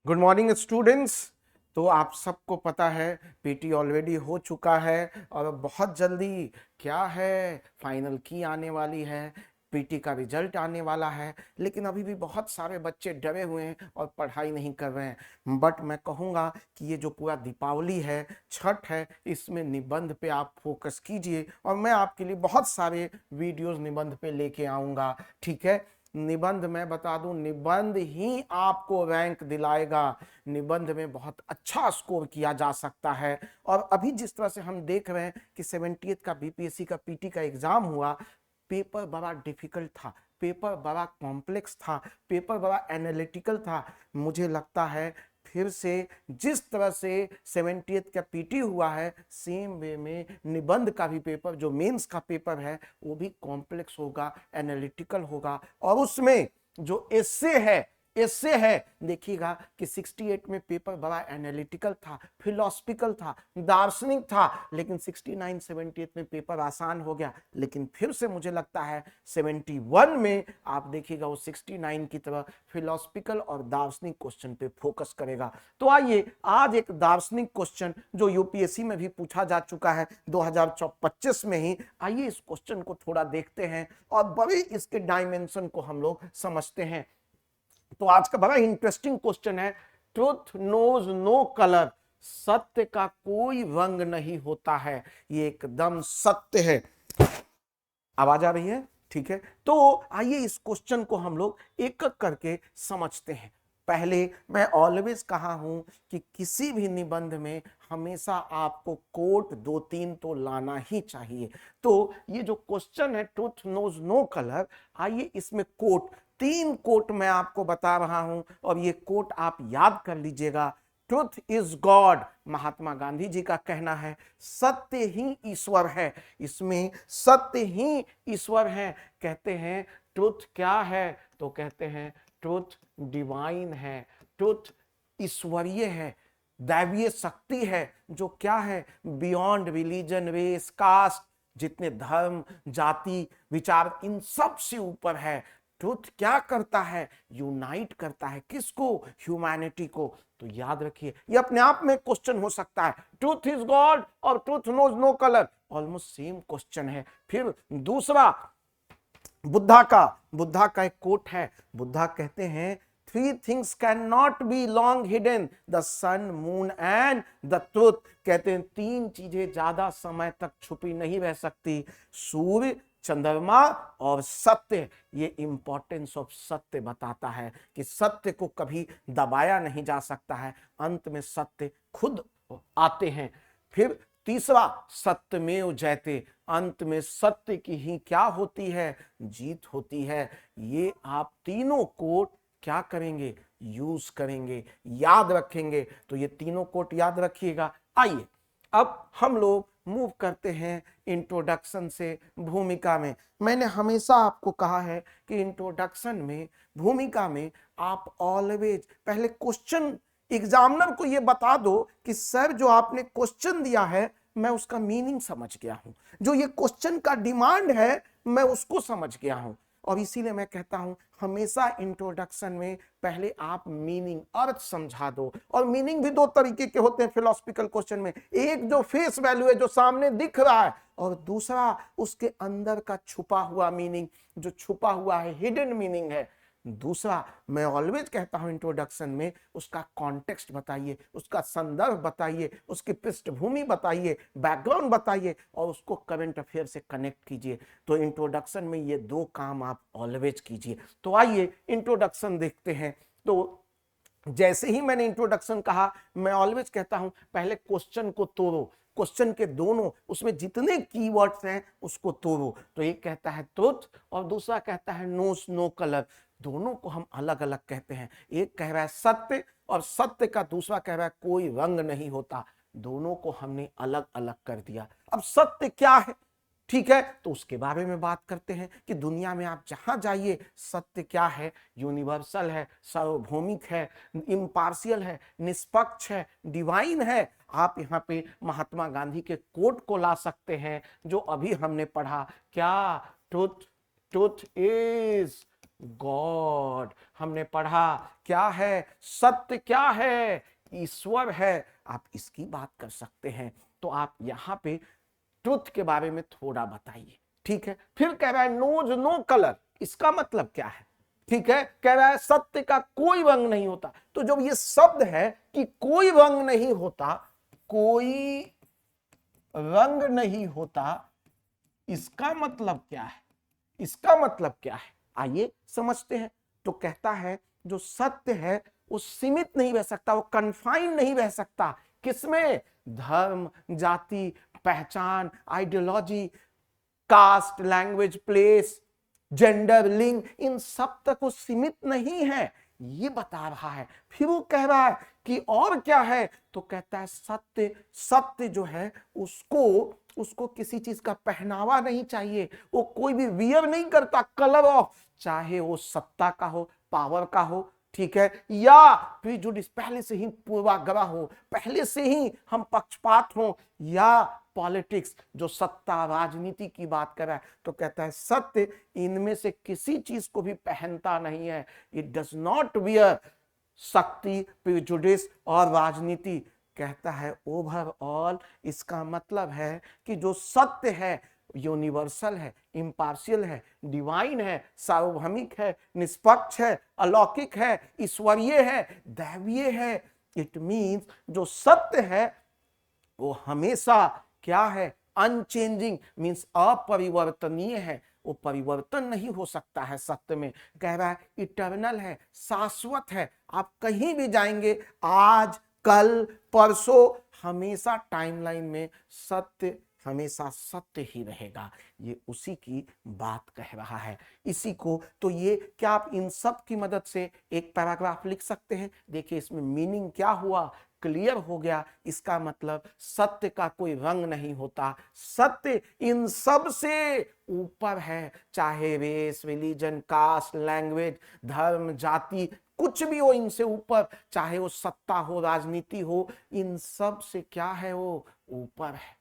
Good morning students. तो आप सबको पता है पीटी ऑलरेडी हो चुका है और बहुत जल्दी क्या है फाइनल की आने वाली है, पीटी का रिजल्ट आने वाला है। लेकिन अभी भी बहुत सारे बच्चे डरे हुए हैं और पढ़ाई नहीं कर रहे हैं। बट मैं कहूँगा कि ये जो पूरा दीपावली है, छठ है, इसमें निबंध पे आप फोकस कीजिए और मैं आपके लिए बहुत सारे वीडियोस निबंध पे लेके आऊँगा। ठीक है, निबंध मैं बता दूं, निबंध ही आपको रैंक दिलाएगा। निबंध में बहुत अच्छा स्कोर किया जा सकता है। और अभी जिस तरह से हम देख रहे हैं कि 70th का बीपीएससी का पीटी का एग्जाम हुआ, पेपर बड़ा डिफिकल्ट था, पेपर बड़ा कॉम्प्लेक्स था, पेपर बड़ा एनालिटिकल था। मुझे लगता है फिर से जिस तरह से 70th का पीटी हुआ है, सेम वे में निबंध का भी पेपर जो मेंस का पेपर है वो भी कॉम्प्लेक्स होगा, एनालिटिकल होगा। और उसमें जो एस्से है देखिएगा कि 68 में पेपर बड़ा एनालिटिकल था, फिलोसफिकल था, दार्शनिक था। लेकिन 69 78 में पेपर आसान हो गया। लेकिन फिर से मुझे लगता है 71 में आप देखिएगा वो 69 की तरह फिलोसफिकल और दार्शनिक क्वेश्चन पे फोकस करेगा। तो आइए आज एक दार्शनिक क्वेश्चन जो यूपीएससी में भी पूछा जा चुका है 2025 में ही, आइए इस क्वेश्चन को थोड़ा देखते हैं और बड़े इसके डायमेंशन को हम लोग समझते हैं। तो आज का बड़ा इंटरेस्टिंग क्वेश्चन है, ट्रुथ नोज नो कलर, सत्य का कोई रंग नहीं होता है। ये एकदम सत्य है। आवाज आ रही है? ठीक है, तो आइए इस क्वेश्चन को हम लोग एक एक करके समझते हैं। पहले मैं ऑलवेज कहा हूं कि किसी भी निबंध में हमेशा आपको कोट 2-3 तो लाना ही चाहिए। तो ये जो क्वेश्चन है ट्रुथ नोज नो कलर, आइए इसमें कोट 3 कोट मैं आपको बता रहा हूं और ये कोट आप याद कर लीजिएगा। Truth is God, Mahatma Gandhi ji का कहना है। सत्य ही ईश्वर है, इसमें सत्य ही ईश्वर है। कहते हैं ट्रुथ क्या है, तो कहते हैं ट्रुथ डिवाइन है, ट्रुथ ईश्वरीय है, दैवीय शक्ति है, जो क्या है बियॉन्ड रिलीजन, रेस, कास्ट, जितने धर्म, जाति, विचार, इन सब से ऊपर है। ट्रुथ क्या करता है, यूनाइट करता है किसको, ह्यूमैनिटी को। तो याद रखिए ये अपने आप में क्वेश्चन हो सकता है, ट्रुथ इज गॉड और truth knows no colour, almost same question है। फिर दूसरा बुद्धा का एक कोट है। बुद्धा कहते हैं three things can not be long hidden, the sun, moon and the truth. कहते हैं 3 चीजें ज्यादा समय तक छुपी नहीं रह सकती, सूर्य, चंद्रमा और सत्य। ये इंपॉर्टेंस ऑफ सत्य बताता है कि सत्य को कभी दबाया नहीं जा सकता है, अंत में सत्य खुद आते हैं। फिर तीसरा सत्यमेव जयते, अंत में सत्य की ही क्या होती है, जीत होती है। ये आप तीनों कोट क्या करेंगे, यूज करेंगे, याद रखेंगे। तो ये तीनों कोट याद रखिएगा। आइए अब हम लोग मूव करते हैं इंट्रोडक्शन से भूमिका में। मैंने हमेशा आपको कहा है कि इंट्रोडक्शन में, भूमिका में आप ऑलवेज पहले क्वेश्चन, एग्जामिनर को ये बता दो कि सर जो आपने क्वेश्चन दिया है मैं उसका मीनिंग समझ गया हूं, जो ये क्वेश्चन का डिमांड है मैं उसको समझ गया हूं। और इसीलिए मैं कहता हूं हमेशा इंट्रोडक्शन में पहले आप मीनिंग, अर्थ समझा दो। और मीनिंग भी 2 तरीके के होते हैं फिलोसफिकल क्वेश्चन में, एक जो फेस वैल्यू है जो सामने दिख रहा है, और दूसरा उसके अंदर का छुपा हुआ मीनिंग, जो छुपा हुआ है, हिडन मीनिंग है। दूसरा मैं ऑलवेज कहता हूं इंट्रोडक्शन में उसका कॉन्टेक्स्ट बताइए, उसका संदर्भ बताइए, उसकी पृष्ठभूमि बताइए, बैकग्राउंड बताइए और उसको करंट अफेयर से कनेक्ट कीजिए। तो इंट्रोडक्शन में ये 2 काम आप ऑलवेज कीजिए। तो आइए इंट्रोडक्शन देखते हैं। तो जैसे ही मैंने इंट्रोडक्शन कहा, मैं ऑलवेज कहता हूं पहले क्वेश्चन को तोड़ो, क्वेश्चन के दोनों उसमें जितने कीवर्ड्स हैं उसको तोड़ो। तो एक कहता है ट्रुथ और दूसरा कहता है नोस नो कलर। दोनों को हम अलग अलग कहते हैं, एक कह रहा है सत्य और सत्य का दूसरा कह रहा है कोई रंग नहीं होता। दोनों को हमने अलग अलग कर दिया। अब सत्य क्या है, ठीक है, तो उसके बारे में बात करते हैं कि दुनिया में आप जहां जाइए सत्य क्या है, यूनिवर्सल है, सार्वभौमिक है, इम्पार्शियल है, निष्पक्ष है, डिवाइन है। आप यहाँ पे महात्मा गांधी के कोट को ला सकते हैं जो अभी हमने पढ़ा, क्या, ट्रुथ, ट्रुथ इज गॉड। हमने पढ़ा क्या है, सत्य क्या है, ईश्वर है, आप इसकी बात कर सकते हैं। तो आप यहां पे ट्रुथ के बारे में थोड़ा बताइए, ठीक है। फिर कह रहा है नोज नो कलर, इसका मतलब क्या है, ठीक है। कह रहा है सत्य का कोई रंग नहीं होता। तो जब ये शब्द है कि कोई रंग नहीं होता, कोई रंग नहीं होता, इसका मतलब क्या है, इसका मतलब क्या है, आइए समझते हैं। तो कहता है जो सत्य है वो सीमित नहीं रह सकता, वो कन्फाइन नहीं रह सकता, किसमें, धर्म, जाति, पहचान, ideology, caste, language, place, gender, लिंग, इन सब तक वो सीमित नहीं है, ये बता रहा है। फिर वो कह रहा है कि और क्या है, तो कहता है सत्य, सत्य जो है उसको किसी चीज का पहनावा नहीं चाहिए, वो कोई भी वियर नहीं करता कलर ऑफ, चाहे वो सत्ता का हो, पावर का हो, ठीक है, या प्रीजुडिस, पहले से ही पूर्वाग्रह हो, पहले से ही हम पक्षपात हो, या पॉलिटिक्स जो सत्ता राजनीति की बात कर रहा है। तो कहता है सत्य इनमें से किसी चीज को भी पहनता नहीं है, इट डज नॉट वियर शक्ति, प्रीजुडिस और राजनीति। कहता है ओवरऑल, इसका मतलब है कि जो सत्य है यूनिवर्सल है, इम्पार्शियल है, डिवाइन है, सार्वभौमिक है, निष्पक्ष है, अलौकिक है, ईश्वरीय है, दैवीय है। इट मीन्स जो सत्य है वो हमेशा क्या है, अनचेंजिंग, मीन्स अपरिवर्तनीय है, वो परिवर्तन नहीं हो सकता है सत्य में। कह रहा है इटर्नल है, शाश्वत है, आप कहीं भी जाएंगे, आज, कल, परसों, हमेशा टाइमलाइन में सत्य हमेशा सत्य ही रहेगा। ये उसी की बात कह रहा है। इसी को तो ये क्या आप इन सब की मदद से एक पैराग्राफ लिख सकते हैं। देखिए इसमें मीनिंग क्या हुआ, क्लियर हो गया। इसका मतलब सत्य का कोई रंग नहीं होता, सत्य इन सब से ऊपर है, चाहे रेस, रिलीजन, कास्ट, लैंग्वेज, धर्म, जाति, कुछ भी हो इनसे ऊपर, चाहे वो सत्ता हो, राजनीति हो, इन सब से क्या है, वो ऊपर है,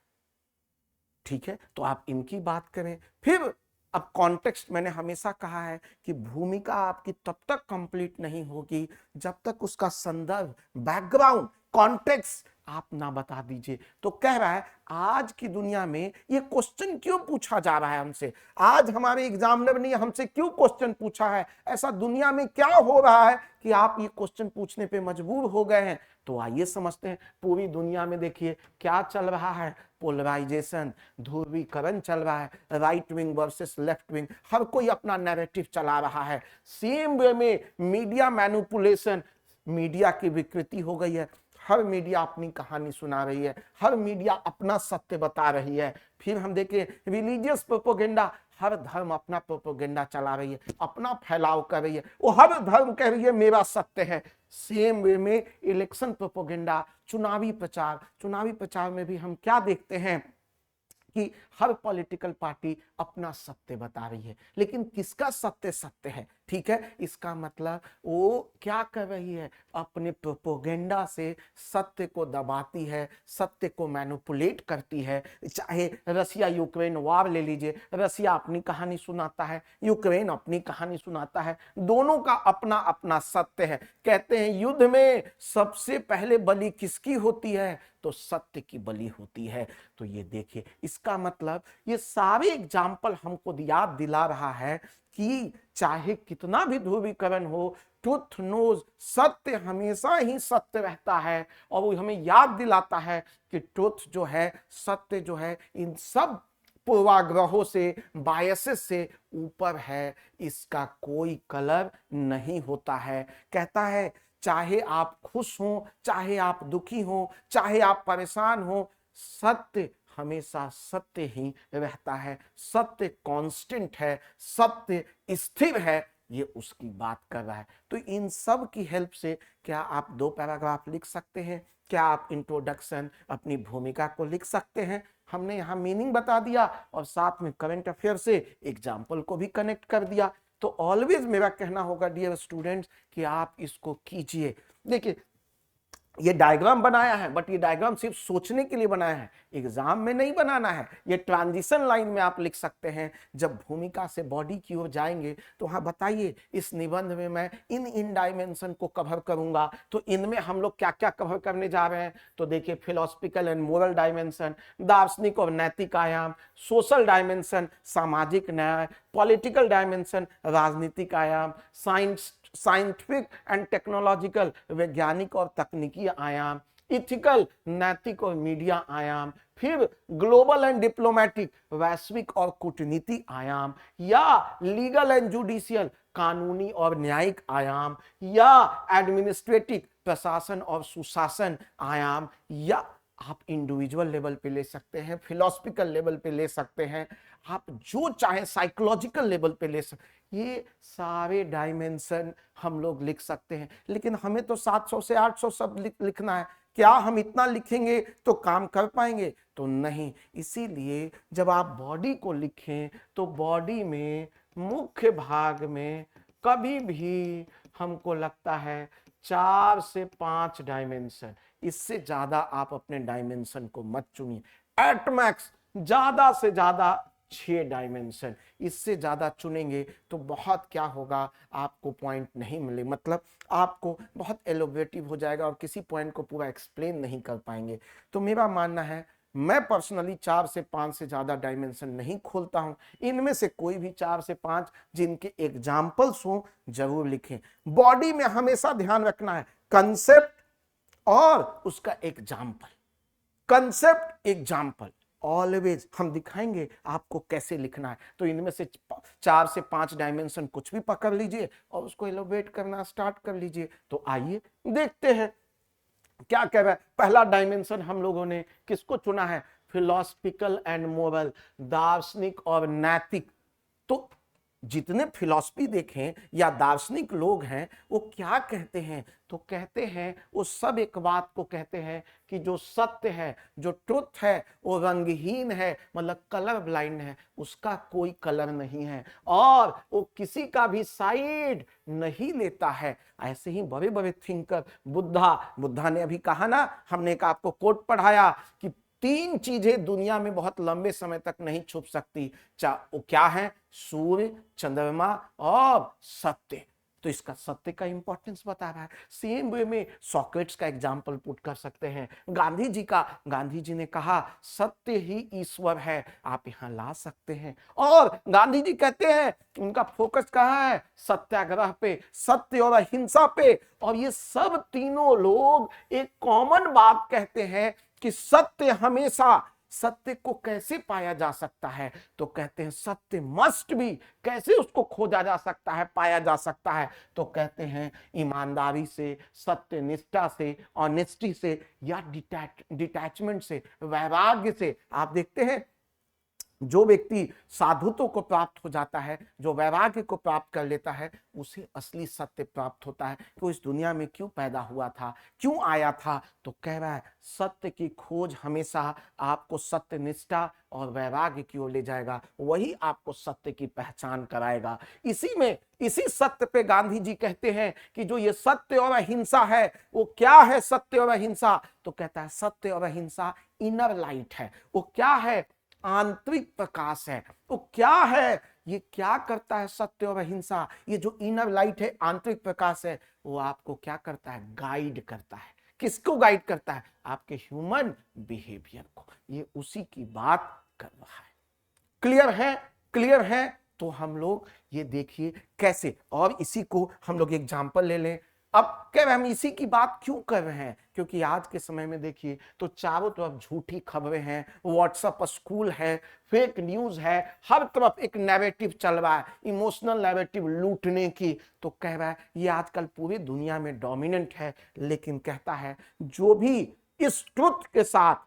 ठीक है। तो आप इनकी बात करें। फिर अब कॉन्टेक्स्ट, मैंने हमेशा कहा है कि भूमिका आपकी तब तक कंप्लीट नहीं होगी जब तक उसका संदर्भ, बैकग्राउंड, कॉन्टेक्स्ट आप ना बता दीजिए। तो कह रहा है आज की दुनिया में ये क्वेश्चन क्यों पूछा जा रहा है हमसे, आज हमारे एग्जामिनर ने हमसे क्यों क्वेश्चन पूछा है, ऐसा दुनिया में क्या हो रहा है कि आप ये क्वेश्चन पूछने पे मजबूर हो गए हैं। तो आइए समझते हैं। पूरी दुनिया में देखिए क्या चल रहा है, पोलराइजेशन, ध्रुवीकरण चल रहा है, right wing versus left wing, हर कोई अपना नैरेटिव चला रहा है। सेम वे में मीडिया मैनिपुलेशन, मीडिया की विकृति हो गई है, हर मीडिया अपनी कहानी सुना रही है, हर मीडिया अपना सत्य बता रही है। फिर हम देखें रिलीजियस प्रोपेगेंडा, हर धर्म अपना प्रोपेगेंडा चला रही है, अपना फैलाव कर रही है, वो हर धर्म कह रही है मेरा सत्य है। सेम वे में इलेक्शन प्रोपेगेंडा, चुनावी प्रचार में भी हम क्या देखते हैं कि हर पॉलिटिकल पार्टी अपना सत्य बता रही है, लेकिन किसका सत्य सत्य है, ठीक है। इसका मतलब वो क्या कर रही है, अपने प्रोपेगेंडा से सत्य को दबाती है, सत्य को मैनिपुलेट करती है। चाहे रसिया यूक्रेन वार ले लीजिए, रसिया अपनी कहानी सुनाता है, यूक्रेन अपनी कहानी सुनाता है, दोनों का अपना अपना सत्य है। कहते हैं युद्ध में सबसे पहले बलि किसकी होती है, तो सत्य की बलि होती है। तो ये देखिए, इसका मतलब ये सारे एग्जाम्पल हमको याद दिला रहा है कि चाहे कितना भी ध्रुवीकरण हो, ट्रुथ नोज, सत्य हमेशा ही सत्य रहता है। और वो हमें याद दिलाता है कि ट्रुथ जो है, सत्य जो है, इन सब पूर्वाग्रहों से, बायसेस से ऊपर है, इसका कोई कलर नहीं होता है। कहता है चाहे आप खुश हो, चाहे आप दुखी हो, चाहे आप परेशान हो, सत्य हमेशा सत्य ही रहता है, सत्य कांस्टेंट है, सत्य स्थिर है। ये उसकी बात कर रहा है। तो इन सब की हेल्प से क्या आप 2 पैराग्राफ लिख सकते हैं, क्या आप इंट्रोडक्शन, अपनी भूमिका को लिख सकते हैं। हमने यहाँ मीनिंग बता दिया और साथ में करंट अफेयर से एग्जाम्पल को भी कनेक्ट कर दिया। तो ऑलवेज मेरा कहना होगा डियर स्टूडेंट्स कि आप इसको कीजिए। देखिए ये डायग्राम बनाया है, बट ये डायग्राम सिर्फ सोचने के लिए बनाया है, एग्जाम में नहीं बनाना है। ये ट्रांजिशन लाइन में आप लिख सकते हैं। जब भूमिका से बॉडी की ओर जाएंगे तो हाँ बताइए, इस निबंध में मैं इन डायमेंशन को कवर करूंगा, तो इनमें हम लोग क्या क्या कवर करने जा रहे हैं। तो देखिए, फिलोसफिकल एंड मोरल डायमेंशन, दार्शनिक और नैतिक आयाम, सोशल डायमेंशन, सामाजिक न्याय, पॉलिटिकल डायमेंशन, राजनीतिक आयाम, साइंटिफिक एंड टेक्नोलॉजिकल, वैज्ञानिक और तकनीकी आयाम, इथिकल नैतिक और मीडिया आयाम, फिर ग्लोबल एंड डिप्लोमेटिक, वैश्विक और कूटनीति आयाम, या लीगल एंड जुडिशियल, कानूनी और न्यायिक आयाम, या एडमिनिस्ट्रेटिव, प्रशासन और सुशासन आयाम, या आप इंडिविजुअल लेवल पे ले सकते हैं, फिलोसफिकल लेवल पे ले सकते हैं, आप जो चाहे साइकोलॉजिकल लेवल पे ले सकते। ये सारे डायमेंशन हम लोग लिख सकते हैं, लेकिन हमें तो 700 से 800 सब लिखना है। क्या हम इतना लिखेंगे तो काम कर पाएंगे? तो नहीं। इसीलिए जब आप बॉडी को लिखें तो बॉडी में मुख्य भाग में कभी भी हमको लगता है 4 से 5 डायमेंशन, इससे ज्यादा आप अपने डायमेंशन को मत चुनिए। एट मैक्स ज्यादा से ज्यादा 6 डायमेंशन, इससे ज्यादा चुनेंगे तो बहुत क्या होगा, आपको पॉइंट नहीं मिले, मतलब आपको बहुत एलोबरेटिव हो जाएगा और किसी पॉइंट को पूरा एक्सप्लेन नहीं कर पाएंगे। तो मेरा मानना है, मैं पर्सनली 4 से 5 से ज्यादा डायमेंशन नहीं खोलता हूं। इनमें से कोई भी 4 से 5 जिनके एग्जाम्पल्स हो जरूर लिखें। बॉडी में हमेशा ध्यान रखना है कंसेप्ट और उसका एग्जाम्पल, कंसेप्ट एग्जाम्पल ऑलवेज हम दिखाएंगे आपको कैसे लिखना है। तो इनमें से 4 से 5 डायमेंशन कुछ भी पकड़ लीजिए और उसको एलोबरेट करना स्टार्ट कर लीजिए। तो आइए देखते हैं क्या कह रहा है। पहला डायमेंशन हम लोगों ने किसको चुना है? फिलोसफिकल एंड मोरल, दार्शनिक और नैतिक। तो जितने फिलॉसफी देखें या दार्शनिक लोग हैं वो क्या कहते हैं? तो कहते हैं, वो सब एक बात को कहते हैं कि जो सत्य है, जो ट्रुथ है, वो रंगहीन है, मतलब कलर ब्लाइंड है, उसका कोई कलर नहीं है और वो किसी का भी साइड नहीं लेता है। ऐसे ही बड़े बड़े थिंकर, बुद्धा ने अभी कहा ना, हमने एक आपको कोट पढ़ाया कि 3 चीजें दुनिया में बहुत लंबे समय तक नहीं छुप सकती। वो क्या है? सूर्य, चंद्रमा और सत्य। तो इसका सत्य का इंपॉर्टेंस बता रहा है। सेम वे में सॉक्रेट्स का एग्जांपल पुट कर सकते हैं। गांधी जी ने कहा सत्य ही ईश्वर है, आप यहां ला सकते हैं। और गांधी जी कहते हैं उनका फोकस कहां है? सत्याग्रह पे, सत्य और अहिंसा पे। और ये सब तीनों लोग एक कॉमन बात कहते हैं कि सत्य हमेशा, सत्य को कैसे पाया जा सकता है? तो कहते हैं सत्य मस्ट भी, कैसे उसको खोजा जा सकता है, पाया जा सकता है? तो कहते हैं ईमानदारी से, सत्य निष्ठा से, ऑनेस्टी से, या डिटैचमेंट से, वैराग्य से। आप देखते हैं जो व्यक्ति साधुत्व को प्राप्त हो जाता है, जो वैराग्य को प्राप्त कर लेता है, उसे असली सत्य प्राप्त होता है। तो इस दुनिया में क्यों पैदा हुआ था, क्यों आया था? तो कह रहा है सत्य की खोज हमेशा आपको सत्य निष्ठा और वैराग्य की ओर ले जाएगा, वही आपको सत्य की पहचान कराएगा। इसी सत्य पे गांधी जी कहते हैं कि जो ये सत्य और अहिंसा है, वो क्या है? सत्य और अहिंसा, तो कहता है सत्य और अहिंसा इनर लाइट है। वो क्या है? आंतरिक प्रकाश है। तो क्या है? ये क्या करता है सत्य और अहिंसा? ये जो इनर लाइट है, आंतरिक प्रकाश है, वो आपको क्या करता है? गाइड करता है। किसको गाइड करता है? आपके ह्यूमन बिहेवियर को। ये उसी की बात कर रहा है। क्लियर है? क्लियर है? तो हम लोग ये देखिए कैसे, और इसी को हम लोग एग्जाम्पल ले लें। अब कह हम इसी की बात क्यों कर रहे हैं? क्योंकि आज के समय में देखिए तो चारों तरफ झूठी खबरें हैं, व्हाट्सएप स्कूल है, फेक न्यूज है, हर तरफ एक नैरेटिव चल रहा है, इमोशनल नैरेटिव लूटने की। तो कह रहा है ये आजकल पूरी दुनिया में डोमिनेंट है। लेकिन कहता है जो भी इस ट्रुथ के साथ,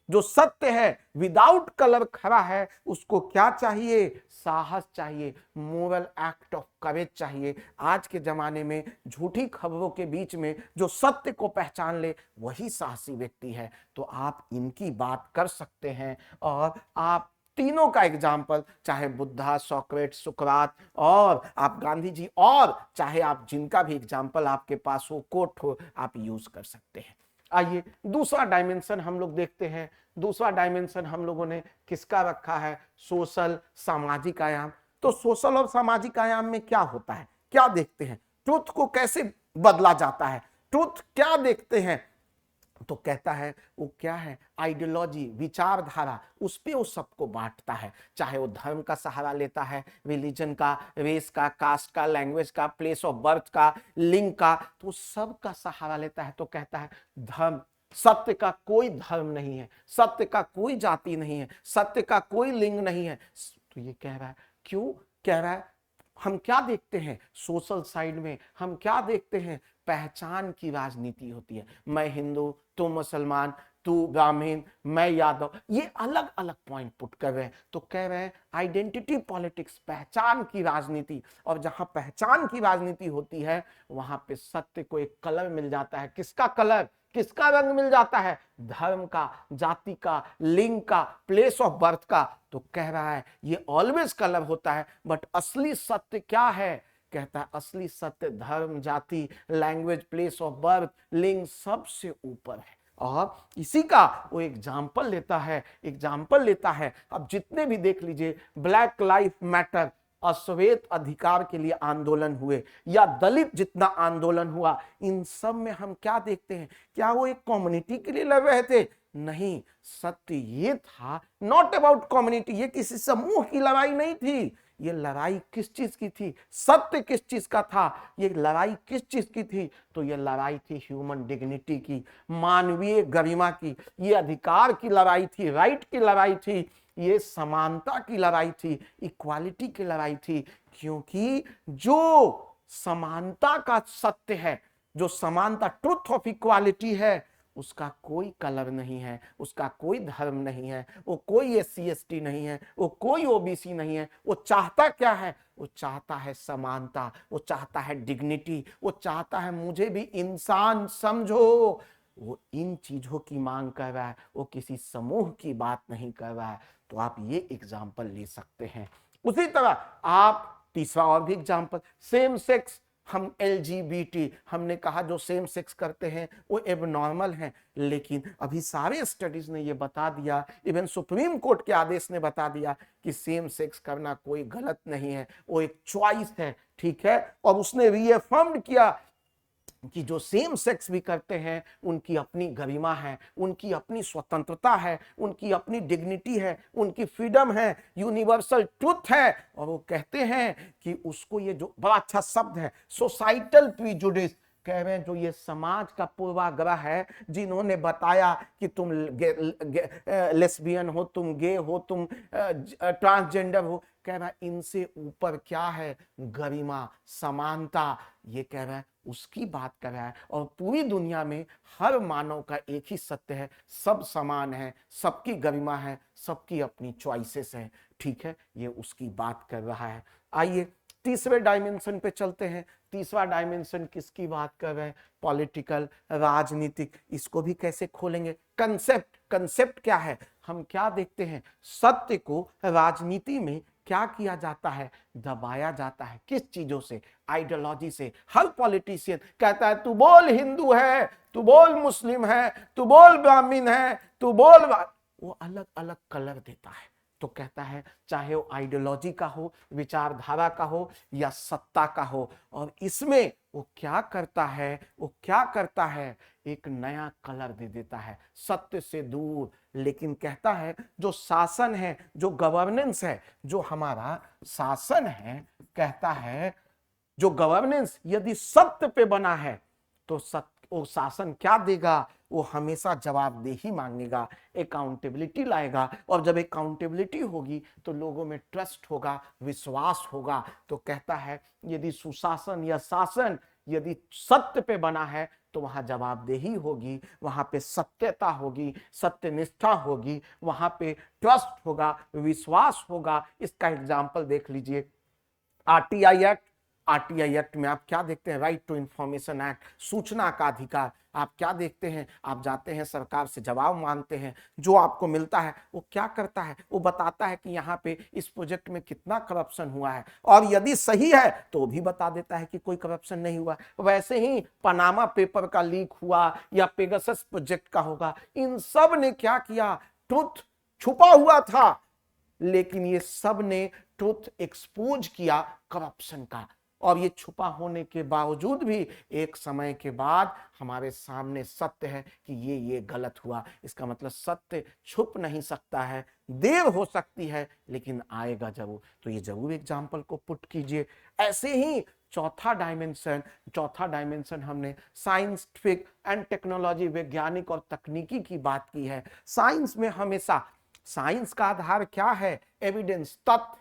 जो सत्य है, विदाउट कलर खड़ा है, उसको क्या चाहिए? साहस चाहिए, मोरल एक्ट ऑफ करेज चाहिए। आज के जमाने में झूठी खबरों के बीच में जो सत्य को पहचान ले, वही साहसी व्यक्ति है। तो आप इनकी बात कर सकते हैं। और आप तीनों का एग्जाम्पल, चाहे बुद्धा, सॉक्रेट्स, सुकरात, और आप गांधी जी, और चाहे आप जिनका भी एग्जाम्पल आपके पास हो, कोट हो, आप यूज कर सकते हैं। आइए दूसरा डायमेंशन हम लोग देखते हैं। दूसरा डायमेंशन हम लोगों ने किसका रखा है? सोशल, सामाजिक आयाम। तो सोशल और सामाजिक आयाम में क्या होता है, क्या देखते हैं? ट्रुथ को कैसे बदला जाता है, ट्रुथ क्या देखते हैं? तो कहता है वो क्या है? आइडियोलॉजी, विचारधारा, उस पे वो सबको बांटता है। चाहे वो धर्म का सहारा लेता है, रिलीजन का, रेस का, कास्ट का, लैंग्वेज का, प्लेस ऑफ बर्थ का, लिंग का, तो सब का सहारा लेता है। तो कहता है धर्म, सत्य का कोई धर्म नहीं है, सत्य का कोई जाति नहीं है, सत्य का कोई लिंग नहीं है। तो ये कह रहा है, क्यों कह रहा है? हम क्या देखते हैं सोशल साइड में? हम क्या देखते हैं? पहचान की राजनीति होती है। मैं हिंदू, तू मुसलमान, तू ब्राह्मण, मैं यादव, ये अलग अलग पॉइंट पुट कर रहे हैं। तो कह रहे हैं आइडेंटिटी पॉलिटिक्स, पहचान की राजनीति। और जहां पहचान की राजनीति होती है वहां पे सत्य को एक कलर मिल जाता है। किसका कलर, किसका रंग मिल जाता है? धर्म का, जाति का, लिंग का, प्लेस ऑफ बर्थ का। तो कह रहा है ये ऑलवेज कलर होता है, बट असली सत्य क्या है? कहता है असली सत्य धर्म, जाति, लैंग्वेज, प्लेस ऑफ बर्थ, लिंग सबसे ऊपर है। और इसी का वो एग्जाम्पल लेता है, एग्जाम्पल लेता है। अब जितने भी देख लीजिए, ब्लैक लाइफ मैटर, अश्वेत अधिकार के लिए आंदोलन हुए, या दलित जितना आंदोलन हुआ, इन सब में हम क्या देखते हैं? क्या वो एक कम्युनिटी के लिए लड़ रहे थे? नहीं, सत्य ये था, नॉट अबाउट कम्युनिटी, ये किसी समूह की लड़ाई नहीं थी। ये लड़ाई किस चीज की थी? सत्य किस चीज का था? ये लड़ाई किस चीज की थी? तो ये लड़ाई थी ह्यूमन डिग्निटी की, मानवीय गरिमा की। ये अधिकार की लड़ाई थी, राइट की लड़ाई थी, ये समानता की लड़ाई थी, इक्वालिटी की लड़ाई थी। क्योंकि जो समानता का सत्य है, जो समानता, ट्रुथ ऑफ इक्वालिटी है, उसका कोई कलर नहीं है, उसका कोई धर्म नहीं है, वो कोई SC ST नहीं है, वो कोई OBC नहीं है। वो चाहता क्या है? वो चाहता है समानता, वो चाहता है डिग्निटी, वो चाहता है मुझे भी इंसान समझो। वो इन चीजों की मांग कर रहा है, वो किसी समूह की बात नहीं कर रहा है। तो आप ये एग्जाम्पल ले सकते हैं। उसी तरह आप तीसरा और भी एग्जाम्पल, सेम सेक्स, हम LGBT, हमने कहा जो सेम सेक्स करते हैं वो एबनॉर्मल हैं, लेकिन अभी सारे स्टडीज ने ये बता दिया, इवन सुप्रीम कोर्ट के आदेश ने बता दिया कि सेम सेक्स करना कोई गलत नहीं है, वो एक चॉइस है, ठीक है। और उसने रीअफर्म किया कि जो सेम सेक्स भी करते हैं उनकी अपनी गरिमा है, उनकी अपनी स्वतंत्रता है, उनकी अपनी डिग्निटी है, उनकी फ्रीडम है, यूनिवर्सल ट्रुथ है। और वो कहते हैं कि उसको, ये जो बड़ा अच्छा शब्द है, सोसाइटल प्रीजुडिस, कह रहे हैं जो ये समाज का पूर्वाग्रह है, जिन्होंने बताया कि तुम लेस्बियन हो, तुम गे हो, तुम ट्रांसजेंडर हो, कह रहा है इनसे ऊपर क्या है? गरिमा, समानता। ये कह रहा है उसकी बात कर रहा है। और पूरी दुनिया में हर मानव का एक ही सत्य है, सब समान है, सबकी गरिमा है, सबकी अपनी चॉइसेस है, ठीक है। ये उसकी बात कर रहा है। आइए तीसरे डायमेंशन पे चलते हैं। तीसरा डायमेंशन किसकी बात कर रहे हैं? पॉलिटिकल, राजनीतिक। इसको भी कैसे खोलेंगे? कंसेप्ट, कंसेप्ट क्या है? हम क्या देखते हैं? सत्य को राजनीति में क्या किया जाता है? दबाया जाता है। किस चीजों से? आइडियोलॉजी से। हर पॉलिटिशियन कहता है तू बोल हिंदू है, तू बोल मुस्लिम है, तू बोल ब्राह्मण है, तू बोल, वो अलग अलग कलर देता है। तो कहता है चाहे वो आइडियोलॉजी का हो, विचारधारा का हो, या सत्ता का हो, और इसमें वो क्या करता है? वो क्या करता है? एक नया कलर दे देता है, सत्य से दूर। लेकिन कहता है जो शासन है, जो गवर्नेंस है, जो हमारा शासन है, कहता है जो गवर्नेंस यदि सत्य पे बना है तो वो शासन क्या देगा? वो हमेशा जवाबदेही मांगेगा, अकाउंटेबिलिटी लाएगा। और जब अकाउंटेबिलिटी होगी तो लोगों में ट्रस्ट होगा, विश्वास होगा। तो कहता है यदि सुशासन या शासन यदि सत्य पे बना है तो वहां जवाबदेही होगी, वहां पे सत्यता होगी, सत्यनिष्ठा होगी, वहां पे ट्रस्ट होगा, विश्वास होगा। इसका एग्जाम्पल देख लीजिए, RTI एक्ट, आरटीआई एक्ट में आप क्या देखते हैं, राइट टू इंफॉर्मेशन एक्ट, सूचना का अधिकार, आप क्या देखते हैं, आप जाते हैं सरकार से जवाब मांगते हैं, जो आपको मिलता है वो क्या करता है, वो बताता है कि यहाँ पे इस प्रोजेक्ट में कितना करप्शन हुआ है, और यदि सही है तो भी बता देता है कि कोई करप्शन नहीं हुआ। वैसे ही पनामा पेपर का लीक हुआ या पेगासस प्रोजेक्ट का होगा, इन सब ने क्या किया, ट्रुथ छुपा हुआ था, लेकिन ये सब ने ट्रुथ एक्सपोज किया करप्शन का, और ये छुपा होने के बावजूद भी एक समय के बाद हमारे सामने सत्य है कि ये गलत हुआ। इसका मतलब सत्य छुप नहीं सकता है, देर हो सकती है लेकिन आएगा जरूर। तो ये जरूर एग्जाम्पल को पुट कीजिए। ऐसे ही चौथा डायमेंशन हमने साइंटिफिक एंड टेक्नोलॉजी, वैज्ञानिक और तकनीकी की बात की है। साइंस में हमेशा साइंस का आधार क्या है, एविडेंस, तथ्य,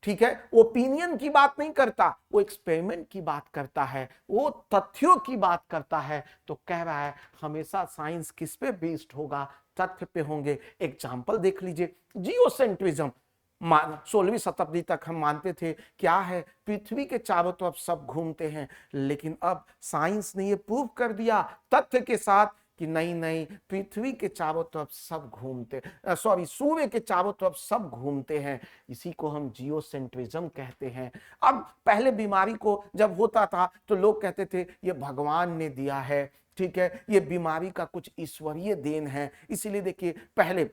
ठीक है, ओपिनियन की बात नहीं करता, वो एक्सपेरिमेंट की बात करता है, वो तथ्यों की बात करता है। तो कह रहा है हमेशा साइंस किस पे बेस्ड होगा, तथ्य पे होंगे। एग्जाम्पल देख लीजिए, जियोसेंट्रिज्म। 16वीं शताब्दी तक हम मानते थे क्या है, पृथ्वी के चारों तरफ सब घूमते हैं, लेकिन अब साइंस ने ये प्रूव कर दिया तथ्य के साथ कि नहीं नहीं, पृथ्वी के चारों तरफ सब घूमते, सूर्य के चारों तरफ सब घूमते हैं। इसी को हम जियोसेंट्रिज्म कहते हैं। अब पहले बीमारी को जब होता था तो लोग कहते थे ये भगवान ने दिया है, ठीक है, ये बीमारी का कुछ ईश्वरीय देन है। इसीलिए देखिए पहले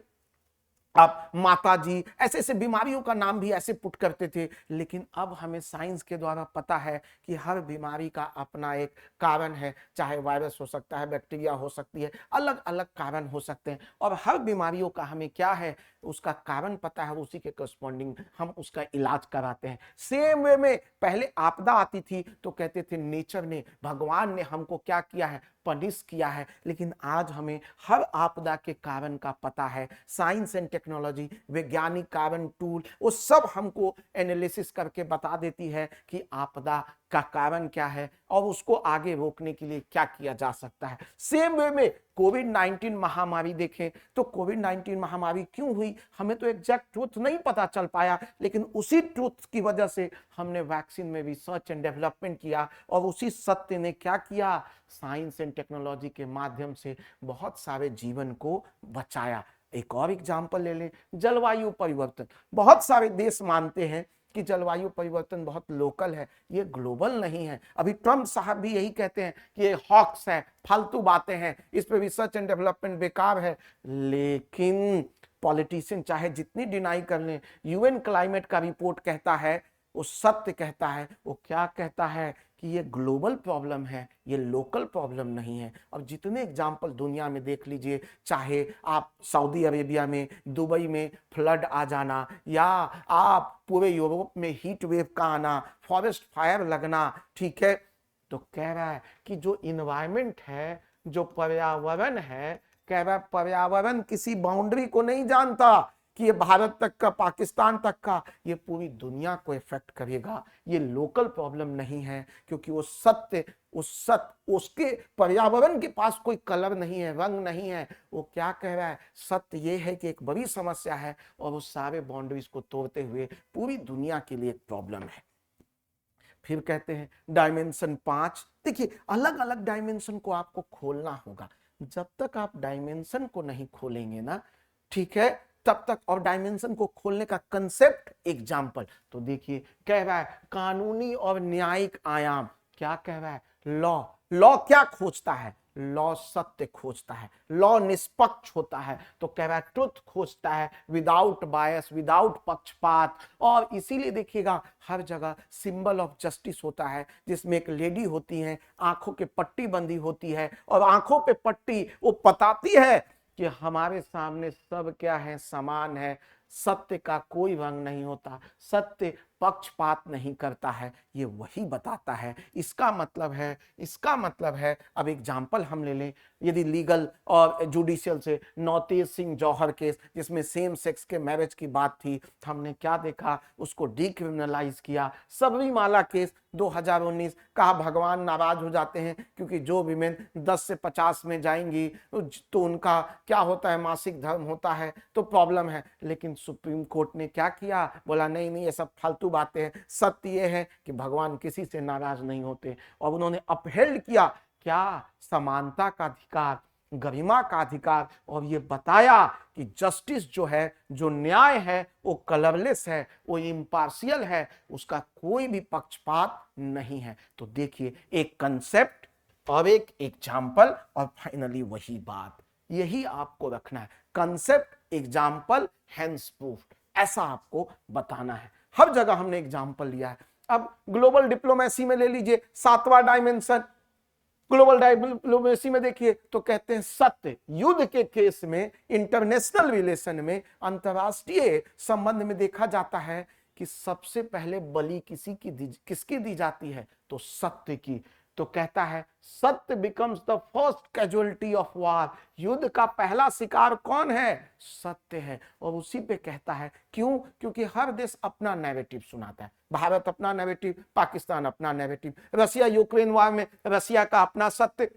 आप माता जी ऐसे ऐसे बीमारियों का नाम भी ऐसे पुट करते थे, लेकिन अब हमें साइंस के द्वारा पता है कि हर बीमारी का अपना एक कारण है, चाहे वायरस हो सकता है, बैक्टीरिया हो सकती है, अलग अलग कारण हो सकते हैं, और हर बीमारियों का हमें क्या है, उसका कारण पता है, उसी के करस्पॉन्डिंग हम उसका इलाज कराते हैं। सेम वे में पहले आपदा आती थी तो कहते थे नेचर ने, भगवान ने हमको क्या किया है, पनिश किया है, लेकिन आज हमें हर आपदा के कारण का पता है। साइंस एंड टेक्नोलॉजी, वैज्ञानिक कारण टूल, वो सब हमको एनालिसिस करके बता देती है कि आपदा का कारण क्या है और उसको आगे रोकने के लिए क्या किया जा सकता है। सेम वे में कोविड-19 महामारी देखें तो कोविड-19 महामारी क्यों हुई, हमें तो एग्जैक्ट ट्रूथ नहीं पता चल पाया, लेकिन उसी ट्रूथ की वजह से हमने वैक्सीन में रिसर्च एंड डेवलपमेंट किया, और उसी सत्य ने क्या किया, साइंस एंड टेक्नोलॉजी के माध्यम से बहुत सारे जीवन को बचाया। एक और एग्जाम्पल ले लें, जलवायु परिवर्तन। बहुत सारे देश मानते हैं कि जलवायु परिवर्तन बहुत लोकल है, ये ग्लोबल नहीं है। अभी ट्रम्प साहब भी यही कहते हैं कि ये हॉक्स है, फालतू बातें हैं, इस पे रिसर्च एंड डेवलपमेंट बेकार है। लेकिन पॉलिटिशियन चाहे जितनी डिनाई कर लें, यूएन क्लाइमेट का रिपोर्ट कहता है, वो सत्य कहता है, वो क्या कहता है कि ये ग्लोबल प्रॉब्लम है, ये लोकल प्रॉब्लम नहीं है। और जितने एग्जाम्पल दुनिया में देख लीजिए, चाहे आप सऊदी अरेबिया में, दुबई में फ्लड आ जाना, या आप पूरे यूरोप में हीट वेव का आना, फॉरेस्ट फायर लगना, ठीक है, तो कह रहा है कि जो इन्वायरमेंट है, जो पर्यावरण है, कह रहा है पर्यावरण किसी बाउंड्री को नहीं जानता कि ये भारत तक का, पाकिस्तान तक का, ये पूरी दुनिया को इफेक्ट करेगा। ये लोकल प्रॉब्लम नहीं है, क्योंकि वो सत्य, उसके पर्यावरण के पास कोई कलर नहीं है, रंग नहीं है। वो क्या कह रहा है, सत्य ये है कि एक बड़ी समस्या है और उस सारे बाउंड्रीज को तोड़ते हुए पूरी दुनिया के लिए एक प्रॉब्लम है। फिर कहते हैं डायमेंशन 5। देखिए अलग अलग डायमेंशन को आपको खोलना होगा। जब तक आप डायमेंशन को नहीं खोलेंगे ना, ठीक है, तब तक, और डायमेंशन को खोलने का कंसेप्ट, एग्जाम्पल तो देखिए, कह रहा है कानूनी और न्यायिक आयाम। क्या कह रहा है, लॉ। लॉ क्या खोजता है, लॉ सत्य खोजता है, लॉ निष्पक्ष होता है। तो कह रहा है ट्रुथ खोजता है, विदाउट बायस, विदाउट पक्षपात। और इसीलिए देखिएगा हर जगह सिंबल ऑफ जस्टिस होता है, जिसमें एक लेडी होती है, आंखों के पट्टी बंधी होती है, और आंखों पे पट्टी वो बताती है कि हमारे सामने सब क्या है, समान है, सत्य का कोई रंग नहीं होता, सत्य पक्षपात नहीं करता है, ये वही बताता है। इसका मतलब है, अब एग्जाम्पल हम ले लें, यदि लीगल और जुडिशियल से नवतेज सिंह जौहर केस, जिसमें सेम सेक्स के मैरिज की बात थी, हमने क्या देखा, उसको डिक्रिमिनलाइज किया। सबरीमाला केस 2019, कहा भगवान नाराज हो जाते हैं क्योंकि जो विमेन 10 से 50 में जाएंगी तो उनका क्या होता है, मासिक धर्म होता है, तो प्रॉब्लम है। लेकिन सुप्रीम कोर्ट ने क्या किया, बोला नहीं नहीं, ये सब फालतू बातें हैं। सत्य ये है कि भगवान किसी से नाराज नहीं होते और उन्होंने अपहेल्ड किया क्या, समानता का अधिकार, गरिमा का अधिकार, और ये बताया कि जस्टिस जो है, जो न्याय है, वो कलरलेस है, वो इम्पार्शियल है, उसका कोई भी पक्षपात नहीं है। तो देखिए, एक कंसेप्ट और एक एग्जाम्पल और फाइनली वही बात, यही आपको रखना है। कंसेप्ट, एग्जाम्पल, हेंस प्रूफ, ऐसा आपको बताना है। हर जगह हमने एग्जाम्पल लिया है। अब ग्लोबल डिप्लोमेसी में ले लीजिए, 7वां डायमेंशन ग्लोबल डिप्लोमेसी में देखिए तो कहते हैं सत्य। युद्ध के केस में, इंटरनेशनल रिलेशन में, अंतरराष्ट्रीय संबंध में देखा जाता है कि सबसे पहले बलि किसकी दी जाती है, तो सत्य की। तो कहता है सत्य becomes the first casualty of war. युद्ध का पहला शिकार कौन है, सत्य है। और उसी पे कहता है क्यों, क्योंकि हर देश अपना नैरेटिव सुनाता है। भारत अपना नैरेटिव, पाकिस्तान अपना नैरेटिव, रसिया यूक्रेन वार में रसिया का अपना सत्य,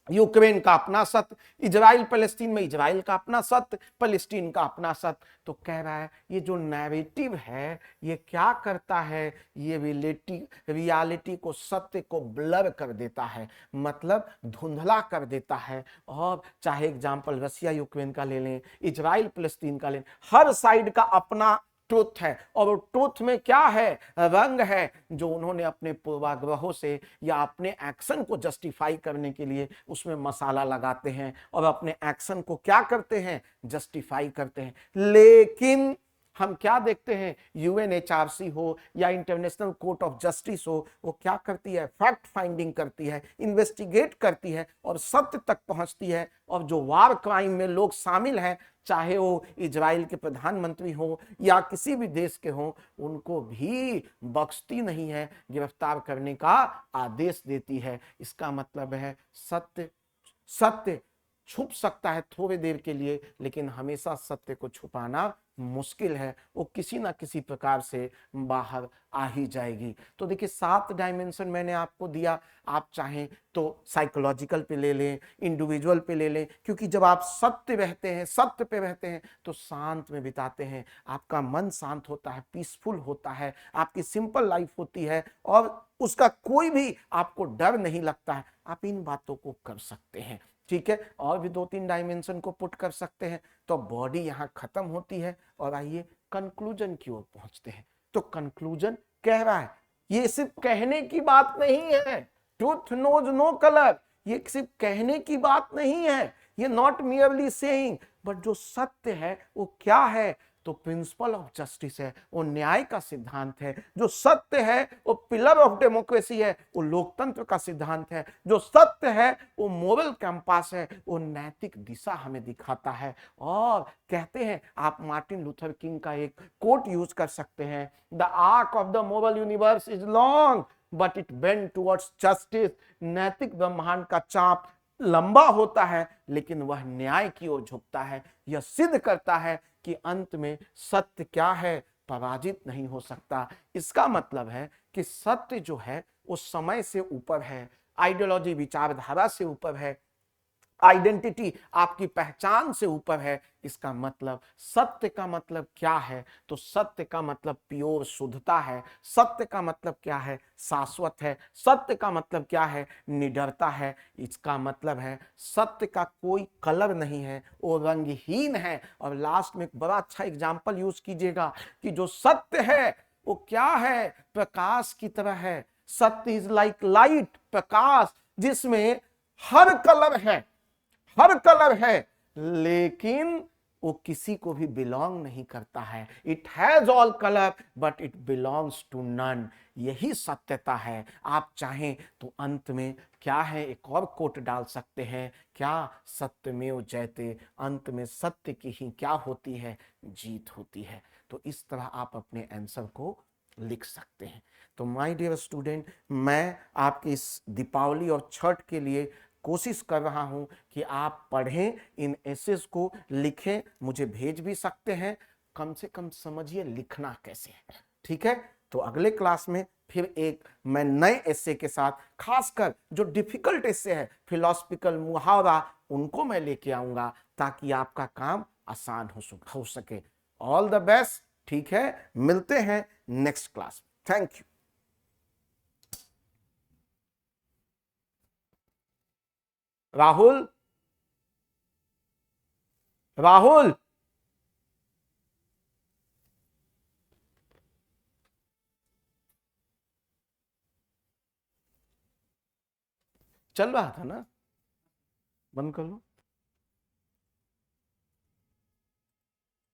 यूक्रेन का अपना सत्य, इजराइल पैलेस्टीन में इजराइल का अपना सत्य, पैलेस्टीन का अपना सत्य। तो कह रहा है ये जो नैरेटिव है ये क्या करता है, ये रियलिटी को, सत्य को ब्लर कर देता है, मतलब धुंधला कर देता है। और चाहे एग्जाम्पल रसिया यूक्रेन का ले लें, इजराइल पैलेस्टीन का ले लें, हर साइड का अपना ट्रुथ है। और ट्रुथ में क्या है, रंग है, जो उन्होंने अपने पूर्वाग्रहों से या अपने एक्शन को जस्टिफाई करने के लिए उसमें मसाला लगाते हैं और अपने एक्शन को क्या करते हैं, जस्टिफाई करते हैं। लेकिन हम क्या देखते हैं, यूएनएचआरसी हो या इंटरनेशनल कोर्ट ऑफ जस्टिस हो, वो क्या करती है, फैक्ट फाइंडिंग करती है, इन्वेस्टिगेट करती है और सत्य तक पहुंचती है। और जो वार क्राइम में लोग शामिल हैं, चाहे वो इजराइल के प्रधानमंत्री हो या किसी भी देश के हो, उनको भी बख्शती नहीं है, गिरफ्तार करने का आदेश देती है। इसका मतलब है सत्य छुप सकता है थोड़ी देर के लिए, लेकिन हमेशा सत्य को छुपाना मुश्किल है, वो किसी ना किसी प्रकार से बाहर आ ही जाएगी। तो देखिए 7 डायमेंशन मैंने आपको दिया, आप चाहें तो साइकोलॉजिकल पे ले लें, इंडिविजुअल पे ले लें, क्योंकि जब आप सत्य पे रहते हैं तो शांत में बिताते हैं, आपका मन शांत होता है, पीसफुल होता है, आपकी सिंपल लाइफ होती है और उसका कोई भी आपको डर नहीं लगता है। आप इन बातों को कर सकते हैं, ठीक है। और भी 2-3 डायमेंशन को पुट कर सकते हैं। तो बॉडी यहां खत्म होती है और आइए कंक्लूजन की ओर पहुंचते हैं। तो कंक्लूजन कह रहा है ये सिर्फ कहने की बात नहीं है, ट्रूथ नोज नो कलर, ये सिर्फ कहने की बात नहीं है, ये नॉट मियरली सेइंग, बट जो सत्य है वो क्या है, तो प्रिंसिपल ऑफ जस्टिस है, वो न्याय का सिद्धांत है। जो सत्य है वो पिलर ऑफ डेमोक्रेसी है, वो लोकतंत्र का सिद्धांत है। जो सत्य है वो मोरल कैंपस है, वो नैतिक दिशा हमें दिखाता है। और कहते हैं, आप मार्टिन लूथर किंग का एक कोट यूज कर सकते हैं, the arc of the moral universe is long but it bend towards justice. नैतिक ब्रह्मांड का चाप लंबा होता है लेकिन वह न्याय की ओर झुकता है। यह सिद्ध करता है कि अंत में सत्य क्या है, पराजित नहीं हो सकता। इसका मतलब है कि सत्य जो है वो समय से ऊपर है, आइडियोलॉजी विचारधारा से ऊपर है, आइडेंटिटी आपकी पहचान से ऊपर है। इसका मतलब सत्य का मतलब क्या है, तो सत्य का मतलब प्योर शुद्धता है। सत्य का मतलब क्या है, शाश्वत है। सत्य का मतलब क्या है, निडरता है। इसका मतलब है सत्य का कोई कलर नहीं है, वो रंगहीन है। और लास्ट में एक बड़ा अच्छा एग्जाम्पल यूज कीजिएगा कि जो सत्य है वो क्या है, प्रकाश की तरह है। सत्य इज लाइक लाइट, प्रकाश जिसमें हर कलर है लेकिन वो किसी को भी बिलोंग नहीं करता है। It has all colour but it belongs to none. यही सत्यता है। आप चाहें तो अंत में क्या है, एक और कोट डाल सकते हैं, क्या, सत्यमेव जयते, अंत में सत्य की ही क्या होती है, जीत होती है। तो इस तरह आप अपने आंसर को लिख सकते हैं। तो माय डियर स्टूडेंट, मैं आपके इस दीपावली और छठ के लिए कोशिश कर रहा हूं कि आप पढ़ें, इन एसेस को लिखें, मुझे भेज भी सकते हैं। कम से कम समझिए लिखना कैसे है, ठीक है। तो अगले क्लास में फिर एक मैं नए एसे के साथ, खासकर जो डिफिकल्ट एसे है, फिलोसफिकल मुहावरा, उनको मैं लेके आऊंगा ताकि आपका काम आसान हो सके। ऑल द बेस्ट, ठीक है। मिलते हैं next class. Thank you. Rahul, Rahul, चल रहा था ना, बंद कर लो।